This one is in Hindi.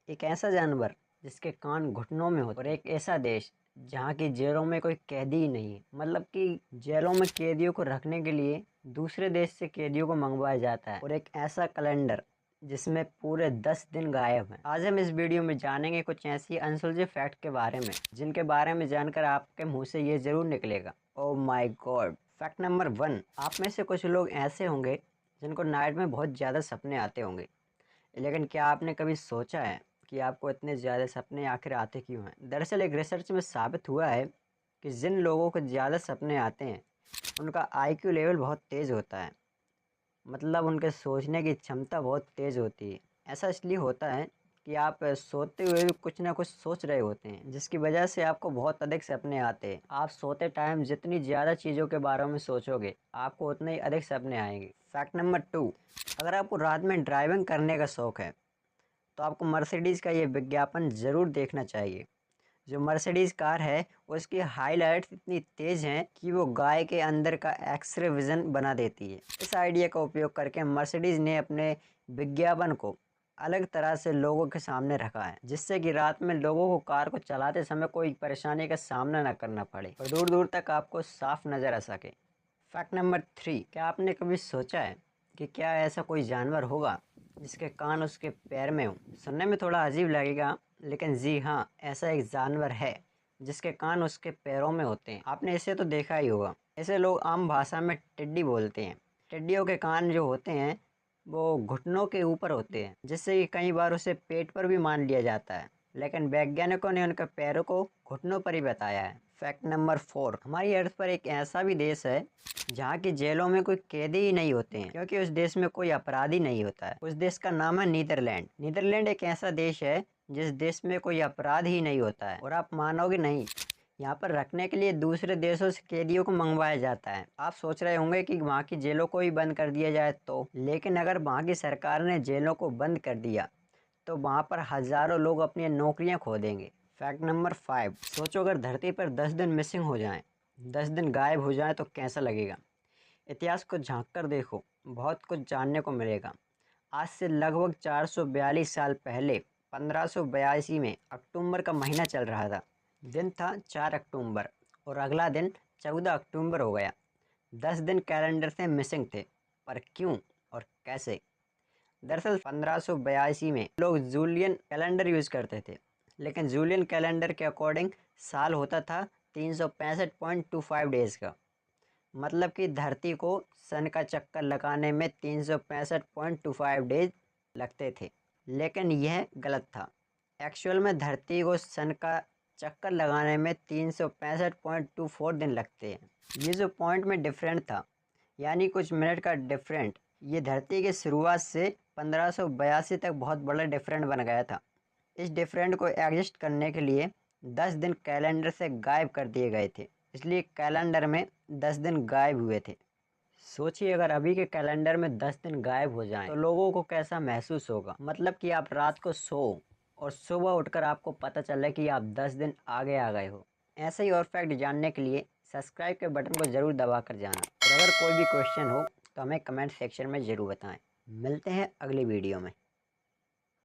एक ऐसा जानवर जिसके कान घुटनों में होते और एक ऐसा देश जहाँ की जेलों में कोई कैदी ही नहीं है। मतलब कि जेलों में कैदियों को रखने के लिए दूसरे देश से कैदियों को मंगवाया जाता है। और एक ऐसा कैलेंडर जिसमें पूरे 10 दिन गायब हैं। आज हम इस वीडियो में जानेंगे कुछ ऐसी अनसुलझे फैक्ट के बारे में जिनके बारे में जानकर आपके मुंह से ये जरूर निकलेगा, oh my God. Fact number 1, आप में से कुछ लोग ऐसे होंगे जिनको नाइट में बहुत ज़्यादा सपने आते होंगे, लेकिन क्या आपने कभी सोचा है कि आपको इतने ज़्यादा सपने आखिर आते क्यों हैं? दरअसल एक रिसर्च में साबित हुआ है कि जिन लोगों को ज़्यादा सपने आते हैं उनका आईक्यू लेवल बहुत तेज़ होता है। मतलब उनके सोचने की क्षमता बहुत तेज़ होती है। ऐसा इसलिए होता है कि आप सोते हुए भी कुछ ना कुछ सोच रहे होते हैं, जिसकी वजह से आपको बहुत अधिक सपने आते हैं। आप सोते टाइम जितनी ज़्यादा चीज़ों के बारे में सोचोगे आपको उतने ही अधिक सपने आएंगे। फैक्ट नंबर 2, अगर आपको रात में ड्राइविंग करने का शौक़ है तो आपको मर्सिडीज़ का ये विज्ञापन ज़रूर देखना चाहिए। जो मर्सिडीज़ कार है उसकी हाइलाइट्स इतनी तेज़ हैं कि वो गाय के अंदर का एक्सरे विज़न बना देती है। इस आइडिया का उपयोग करके मर्सिडीज़ ने अपने विज्ञापन को अलग तरह से लोगों के सामने रखा है, जिससे कि रात में लोगों को कार को चलाते समय कोई परेशानी का सामना न करना पड़े और दूर दूर तक आपको साफ नज़र आ सके। फैक्ट नंबर 3, क्या आपने कभी सोचा है कि क्या ऐसा कोई जानवर होगा जिसके कान उसके पैर में हो? सुनने में थोड़ा अजीब लगेगा, लेकिन जी हाँ, ऐसा एक जानवर है जिसके कान उसके पैरों में होते हैं। आपने इसे तो देखा ही होगा। इसे लोग आम भाषा में टिड्डी बोलते हैं। टिड्डियों के कान जो होते हैं वो घुटनों के ऊपर होते हैं, जिससे कि कई बार उसे पेट पर भी मान लिया जाता है, लेकिन वैज्ञानिकों ने उनके पैरों को घुटनों पर ही बताया है। फैक्ट नंबर 4, हमारी अर्थ पर एक ऐसा भी देश है जहाँ की जेलों में कोई कैदी ही नहीं होते हैं, क्योंकि उस देश में कोई अपराधी नहीं होता है। उस देश का नाम है नीदरलैंड। नीदरलैंड एक ऐसा देश है जिस देश में कोई अपराध ही नहीं होता है। और आप मानोगे नहीं, यहाँ पर रखने के लिए दूसरे देशों से कैदियों को मंगवाया जाता है। आप सोच रहे होंगे कि वहाँ की जेलों को ही बंद कर दिया जाए तो, लेकिन अगर वहाँ की सरकार ने जेलों को बंद कर दिया तो वहाँ पर हज़ारों लोग अपनी नौकरियाँ खो देंगे। फैक्ट नंबर 5, सोचो अगर धरती पर 10 दिन मिसिंग हो जाएं, 10 दिन गायब हो जाएं तो कैसा लगेगा? इतिहास को झांक कर देखो, बहुत कुछ जानने को मिलेगा। आज से लगभग 442 साल पहले 1582 में अक्टूबर का महीना चल रहा था। दिन था 4 अक्टूबर और अगला दिन 14 अक्टूबर हो गया। 10 दिन कैलेंडर से मिसिंग थे, पर क्यों और कैसे? दरअसल 1582 में लोग जूलियन कैलेंडर यूज़ करते थे, लेकिन जूलियन कैलेंडर के अकॉर्डिंग साल होता था 365.25 डेज़ का। मतलब कि धरती को सन का चक्कर लगाने में 365.25 डेज लगते थे, लेकिन यह गलत था। एक्चुअल में धरती को सन का चक्कर लगाने में 365.24 दिन लगते हैं। ये जो पॉइंट में डिफरेंट था, यानी कुछ मिनट का डिफरेंट, ये धरती के शुरुआत से 1582 तक बहुत बड़ा डिफरेंट बन गया था। इस डिफरेंट को एडजस्ट करने के लिए 10 दिन कैलेंडर से गायब कर दिए गए थे, इसलिए कैलेंडर में 10 दिन गायब हुए थे। सोचिए अगर अभी के कैलेंडर में 10 दिन गायब हो जाएं तो लोगों को कैसा महसूस होगा। मतलब कि आप रात को सो और सुबह उठकर आपको पता चले कि आप 10 दिन आगे आ गए हो। ऐसे ही और फैक्ट जानने के लिए सब्सक्राइब के बटन को ज़रूर दबा कर जाना, और अगर कोई भी क्वेश्चन हो तो हमें कमेंट सेक्शन में ज़रूर बताएं। मिलते हैं अगली वीडियो में।